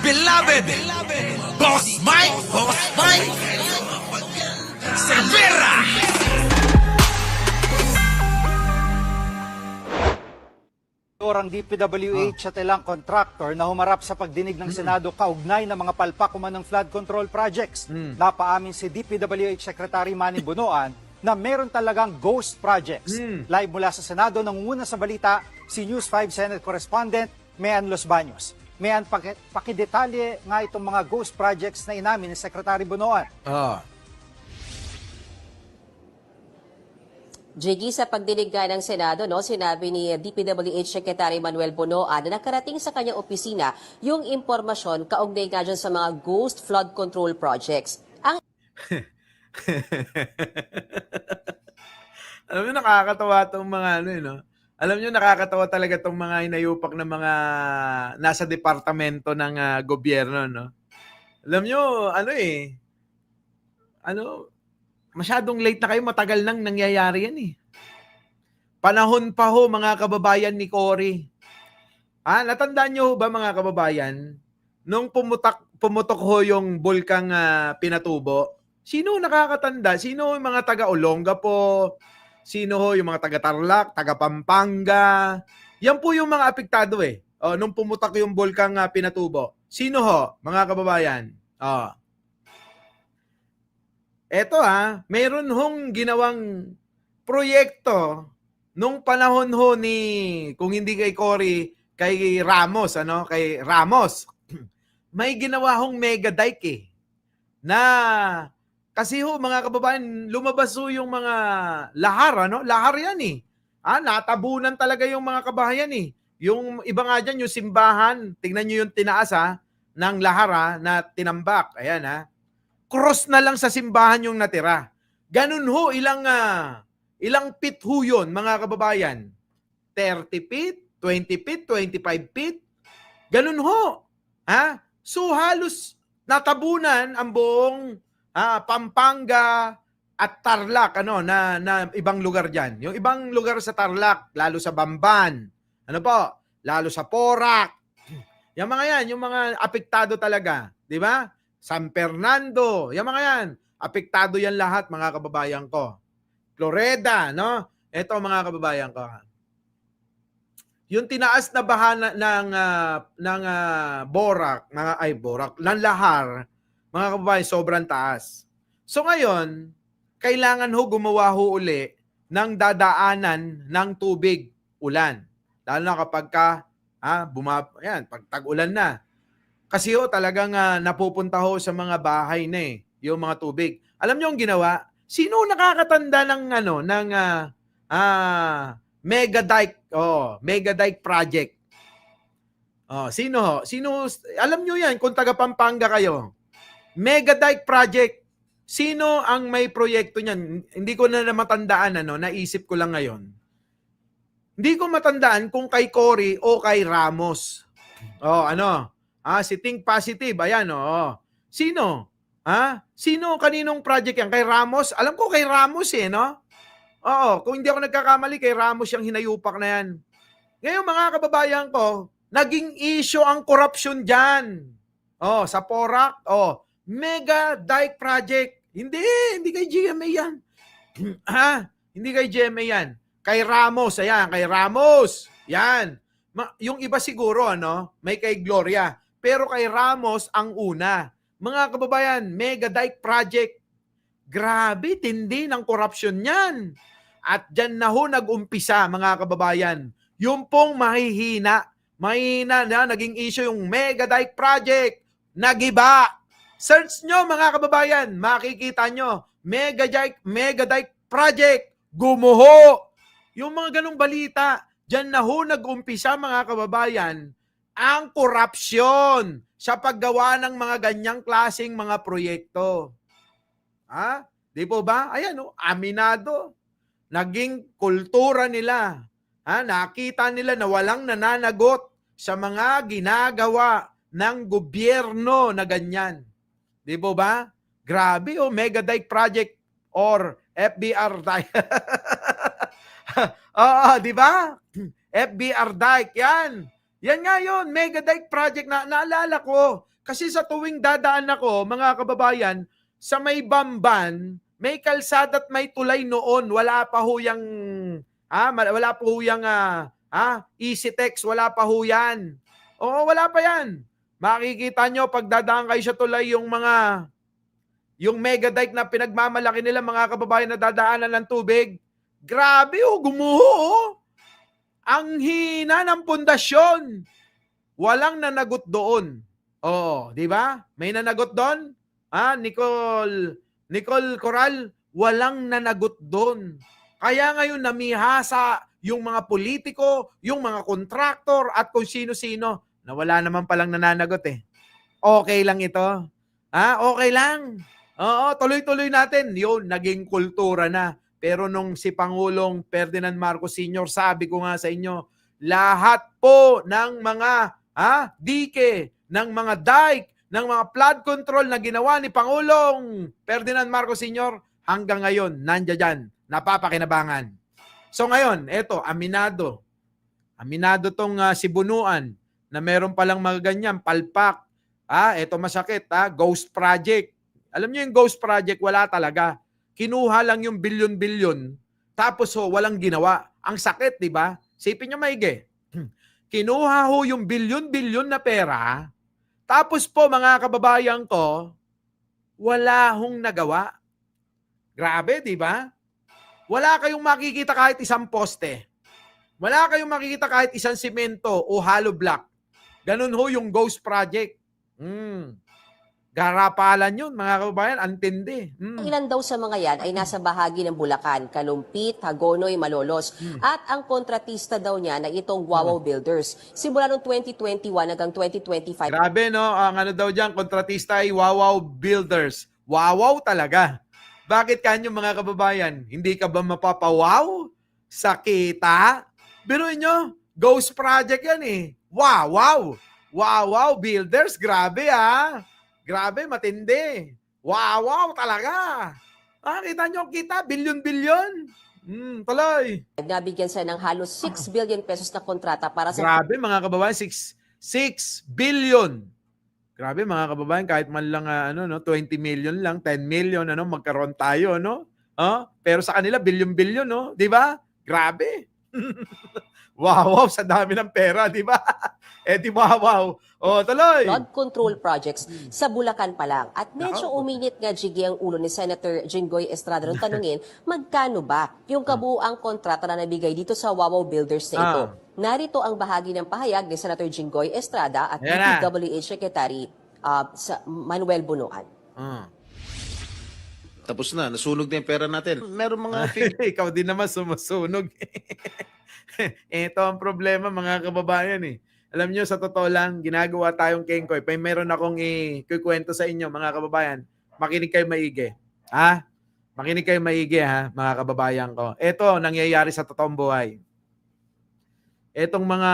beloved Boss Mike Cervera. Ang DPWH at ilang contractor na humarap sa pagdinig ng Senado kaugnay ng mga palpak ng flood control projects. Napaamin si DPWH Secretary Manny Bonoan na meron talagang ghost projects. Live mula sa Senado, nangunguna sa balita si News 5 Senate Correspondent Mean Los Baños. Mean, pakidetalye nga itong mga ghost projects na inamin ni Secretary Bonoan. Jiggy, sa pagdinig nga ng Senado, sinabi ni DPWH Secretary Manuel Bonoan na nakarating sa kanyang opisina yung impormasyon kaugnay nga dyan sa mga ghost flood control projects. Ang Alam nyo, nakakatawa itong mga Alam nyo, nakakatawa talaga itong mga inayupak na mga nasa departamento ng gobyerno, no? Alam nyo, masyadong late na kayo, matagal nang nangyayari yan eh. Panahon pa ho, mga kababayan ni Cory. Natandaan nyo ba, mga kababayan, nung pumutok ho yung bulkang Pinatubo, sino nakakatanda? Sino yung mga taga-Olongapo? Sino ho yung mga taga-Tarlac, taga-Pampanga? Yan po yung mga apektado eh. Nung pumutok yung bulkang Pinatubo. Sino ho, mga kababayan? Eto mayroon hong ginawang proyekto nung panahon ho ni, kung hindi kay Cory, kay Ramos, kay Ramos. May ginawa hong mega dike na kasi ho, mga kababayan, lumabas ho yung mga lahar, Lahar yan eh. Natabunan talaga yung mga kabahayan eh. Yung iba nga dyan, yung simbahan, tingnan nyo yung tinaas ng lahar na tinambak. Ayan cross na lang sa simbahan yung natira. Ganun ho, ilang feet ho yun, mga kababayan. 30 feet, 20 feet, 25 feet. Ganun ho. So halos natabunan ang buong Pampanga at Tarlac, na ibang lugar diyan. Yung ibang lugar sa Tarlac, lalo sa Bamban, lalo sa Porac. Yung mga yan, yung mga apektado talaga, di ba? San Fernando, yung mga yan, apektado yan lahat, mga kababayan ko. Florida, Ito, mga kababayan ko. Yung tinaas na baha ng Borac, ng lahar, mga kababayan, sobrang taas. So ngayon, kailangan ho gumawa ho uli ng dadaanan ng tubig, ulan. Lalo na kapag pag tag-ulan na. Kasi talagang napupunta ho sa mga bahay na yung mga tubig. Alam niyo ang ginawa? Sino nakakatanda ng mega dike, mega dike project? Sino? Alam niyo yan kung taga Pampanga kayo. Mega dike project. Sino ang may proyekto niyan? Hindi ko na matandaan naisip ko lang ngayon. Hindi ko matandaan kung kay Cory o kay Ramos. Si Think Positive, ayan Sino? Sino, kaninong project yan? Kay Ramos? Alam ko kay Ramos kung hindi ako nagkakamali, kay Ramos yung hinayupak na yan. Ngayon, mga kababayan ko, naging issue ang corruption dyan. Sa Porac, mega dike project. Hindi kay GMA yan. Hindi kay GMA yan. Kay Ramos, ayan, kay Ramos. Yan. Yung iba siguro, may kay Gloria. Pero kay Ramos ang una. Mga kababayan, mega dike project. Grabe, tindi ng korupsyon yan. At dyan na ho nag-umpisa, mga kababayan. Yung pong mahihina na naging issue yung mega dike project. Nagiba. Search nyo, mga kababayan. Makikita nyo. Mega dike project. Gumuho. Yung mga ganong balita. Dyan na ho nag-umpisa, mga kababayan, ang korupsyon sa paggawa ng mga ganyang klaseng mga proyekto. Di po ba? Ayan, aminado. Naging kultura nila. Nakita nila na walang nananagot sa mga ginagawa ng gobyerno na ganyan. Di po ba? Grabe, mega dike project or FBR dike. Di ba? FBR dike, yan. Yan nga yun, mega dike project na naalala ko. Kasi sa tuwing dadaan ako, mga kababayan, sa may Bamban, may kalsada at may tulay noon. Wala pa ho yung, wala pa ho yung EasyTex, wala pa ho yan. Oo, wala pa yan. Makikita nyo, pag dadaan kayo sa tulay, yung mega dike na pinagmamalaki nila, mga kababayan na dadaanan ng tubig, grabe oh, gumuho oh. Ang hina ng pundasyon. Walang nanagot doon. Oh, di ba? May nanagot doon? Nicole Coral, walang nanagot doon. Kaya ngayon namihasa yung mga politiko, yung mga kontraktor at kung sino-sino na wala naman palang nananagot eh. Okay lang ito. Okay lang. Oo, tuloy-tuloy natin. Yun, naging kultura na. Pero nung si Pangulong Ferdinand Marcos Sr., sabi ko nga sa inyo, lahat po ng mga dike, ng mga dike, ng mga flood control na ginawa ni Pangulong Ferdinand Marcos Sr. hanggang ngayon, nandiyan dyan, napapakinabangan. So ngayon, eto, aminado. Aminado tong si Bunuan na meron palang mga ganyan, palpak. Eto masakit, ghost project. Alam niyo yung ghost project, wala talaga. Kinuha lang yung bilyon-bilyon, tapos walang ginawa. Ang sakit, di ba? Sipin nyo maigi. Kinuha ho yung bilyon-bilyon na pera, tapos po mga kababayan ko, wala hong nagawa. Grabe, di ba? Wala kayong makikita kahit isang poste. Wala kayong makikita kahit isang simento o hollow block. Ganun ho yung ghost project. Garapalan yun, mga kababayan, antindi. Ilan daw sa mga yan ay nasa bahagi ng Bulacan, Kalumpit, Hagonoy, Malolos. At ang kontratista daw niya na itong Wawaw Builders. Simula noong 2021 hanggang 2025. Grabe, no? Ang ano daw dyan, kontratista ay Wawaw Builders. Wawaw talaga. Bakit kanyo mga kababayan? Hindi ka ba mapapawaw sa kita? Biruin nyo, ghost project yan eh. Wawaw! Wawaw Builders, grabe Grabe, matindi. Wow talaga. Kita nyo, kita, bilyon-bilyon. Tuloy. Nabigyan siya ng halos 6 billion pesos na kontrata para sa Grabe mga kababayan, 6 billion. Grabe mga kababayan, kahit man lang 20 million lang, 10 million, magkaroon tayo, no? Pero sa kanila, bilyon-bilyon, no? Di ba? Grabe. Wow, sa dami ng pera, di ba? Di wow. Tuloy. flood control projects sa Bulacan pa lang. At medyo uminit nga, Jiggy, ang ulo ni Senator Jinggoy Estrada nung tanungin, magkano ba yung kabuuang kontrata na nabigay dito sa Wawaw Builders na ito? Narito ang bahagi ng pahayag ni Senator Jinggoy Estrada at DPWH Secretary Manuel Bunuan. Tapos na, nasunog na yung pera natin. Meron mga Ikaw din naman sumusunog. Ito ang problema mga kababayan eh. Alam nyo, sa totoo lang, ginagawa tayong kengkoy. May meron akong ikukwento sa inyo mga kababayan. Makinig kayo maigi. Makinig kayo maigi mga kababayan ko. Ito, nangyayari sa totoong buhay. Etong mga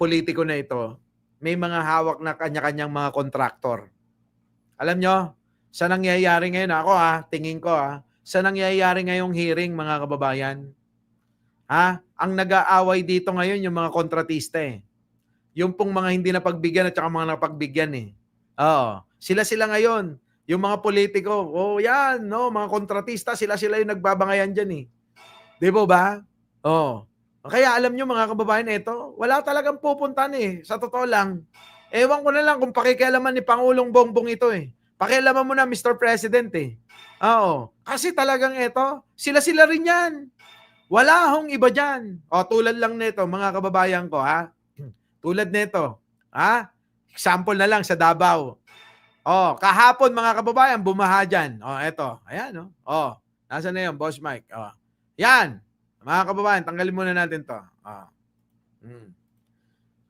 politiko na ito, may mga hawak na kanya-kanyang mga kontraktor. Alam nyo, sa nangyayari ngayon, tingin ko sa nangyayari ngayong hearing mga kababayan, ang nag-aaway dito ngayon yung mga kontratista eh. Yung pong mga hindi napagbigyan at saka mga napagbigyan eh. Sila ngayon. Yung mga politiko, yan, no, mga kontratista, sila yung nagbabangayan dyan eh. Di ba? Kaya alam nyo mga kababayan, ito, wala talagang pupuntan eh. Sa totoo lang. Ewan ko na lang kung pakikialaman ni Pangulong Bongbong ito eh. Pakialaman mo na, Mr. President eh. Kasi talagang ito, sila rin yan. Wala hong iba dyan. Tulad lang nito, mga kababayan ko, Tulad nito, example na lang sa Davao. Kahapon mga kababayan, bumaha dyan. Eto, ayan, Nasaan na yun, Boss Mike? Yan, mga kababayan, tanggalin muna natin to.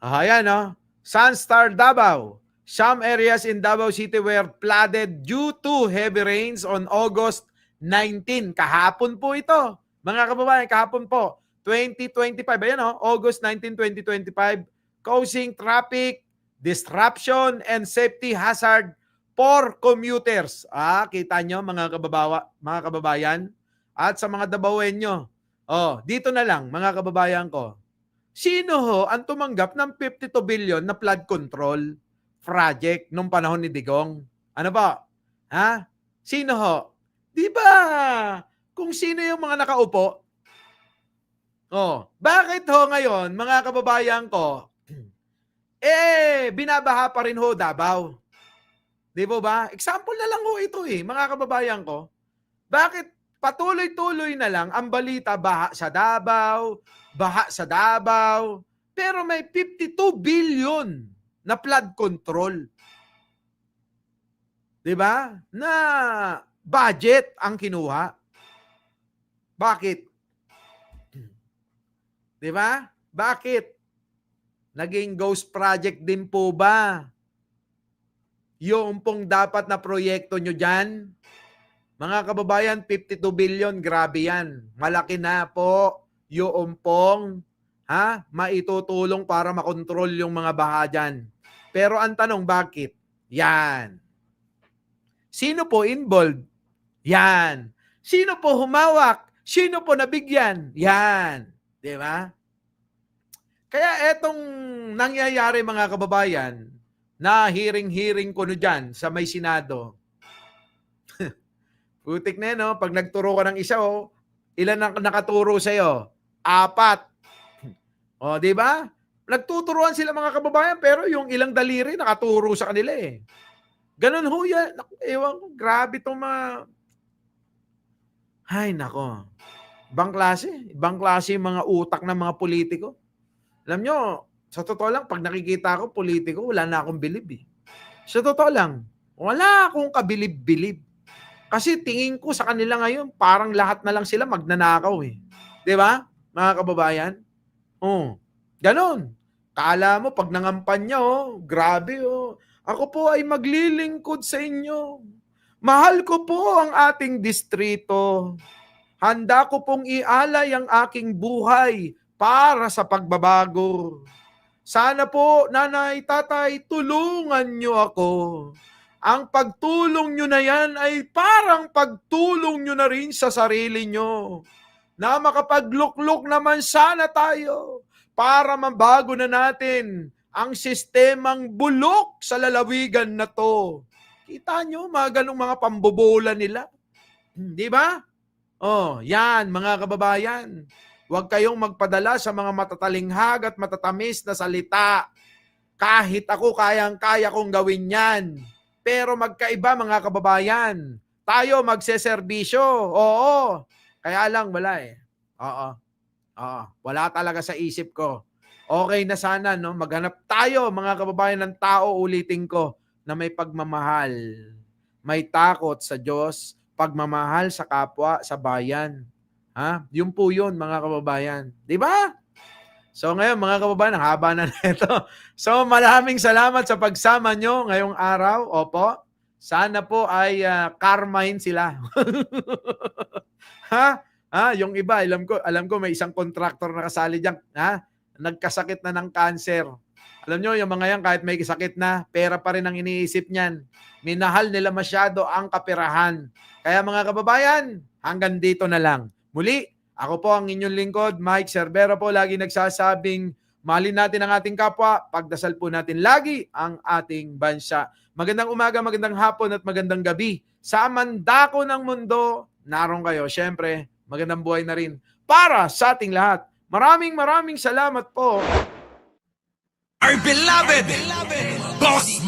Ayan, Sunstar Davao. Some areas in Davao City were flooded due to heavy rains on August 19. Kahapon po ito. Mga kababayan, kahapon po. 2025. Ayan, August 19, 2025. Causing traffic disruption and safety hazard for commuters. Kita nyo mga kababayan. At sa mga Dabawenyo. Dito na lang, mga kababayan ko. Sino ho ang tumanggap ng 52 billion na flood control project nung panahon ni Digong? Ano ba? Ha? Sino ho? Di ba? Kung sino yung mga nakaupo? Oh, bakit ho ngayon, mga kababayan ko, binabaha pa rin ho Davao? Di ba ba? Example na lang ho ito mga kababayan ko. Bakit patuloy-tuloy na lang ang balita baha sa Davao, pero may 52 billion na flood control. Di ba? Na budget ang kinuha. Bakit? Di ba? Bakit? Naging ghost project din po ba? Yung pong dapat na proyekto nyo dyan? Mga kababayan, 52 billion, grabe yan. Malaki na po yung pong maitutulong para makontrol yung mga baha dyan. Pero ang tanong, bakit? Yan. Sino po involved? Yan. Sino po humawak? Sino po nabigyan? Yan. Di ba? Kaya etong nangyayari mga kababayan, na hearing ko dyan sa may Senado. Putik na yun, pag nagturo ka ng isa, ilan ang nakaturo sa'yo? 4. O, di ba? Nagtuturuan sila mga kababayan, pero yung ilang daliri nakaturo sa kanila eh. Ganun ho yan. Ewan ko, grabe itong mga... Ay, nako. Ibang klase yung mga utak ng mga politiko. Alam nyo, sa totoo lang, pag nakikita ko politiko, wala na akong bilib eh. Sa totoo lang, wala akong kabilib-bilib. Kasi tingin ko sa kanila ngayon, parang lahat na lang sila magnanakaw eh. Di ba, mga kababayan? Ganon. Kala mo, pag nangampanya, grabe ako po ay maglilingkod sa inyo. Mahal ko po ang ating distrito. Handa ko pong ialay ang aking buhay para sa pagbabago. Sana po, nanay, tatay, tulungan nyo ako. Ang pagtulong nyo na yan ay parang pagtulong nyo na rin sa sarili nyo. Na makapagluklok naman sana tayo para mabago na natin ang sistemang bulok sa lalawigan na to. Kita nyo, mga ganong mga pambobola nila. Di ba? Yan, mga kababayan. Huwag kayong magpadala sa mga matatalinghag at matatamis na salita. Kahit ako kayang-kaya kong gawin yan. Pero magkaiba mga kababayan. Tayo magseserbisyo. Oo. Kaya lang wala eh. Oo. Wala talaga sa isip ko. Okay na sana maghanap tayo mga kababayan ng tao, ulitin ko, na may pagmamahal. May takot sa Diyos, pagmamahal sa kapwa, sa bayan. Yun po yun, mga kababayan. Di ba? So ngayon, mga kababayan, ang haba na nito. So maraming salamat sa pagsama nyo ngayong araw. Opo. Sana po ay karmahin sila. Yung iba, alam ko may isang contractor na kasali diyan, nagkasakit na ng cancer. Alam nyo, yung mga yan, kahit may sakit na, pera pa rin ang iniisip niyan. Minahal nila masyado ang kaperahan. Kaya mga kababayan, hanggang dito na lang. Muli, ako po ang inyong lingkod, Mike Cerbero po, lagi nagsasabing, mahalin natin ang ating kapwa, pagdasal po natin lagi ang ating bansa. Magandang umaga, magandang hapon at magandang gabi. Sa mandako ng mundo, naroon kayo. Siyempre, magandang buhay na rin para sa ating lahat. Maraming salamat po. Our beloved Boss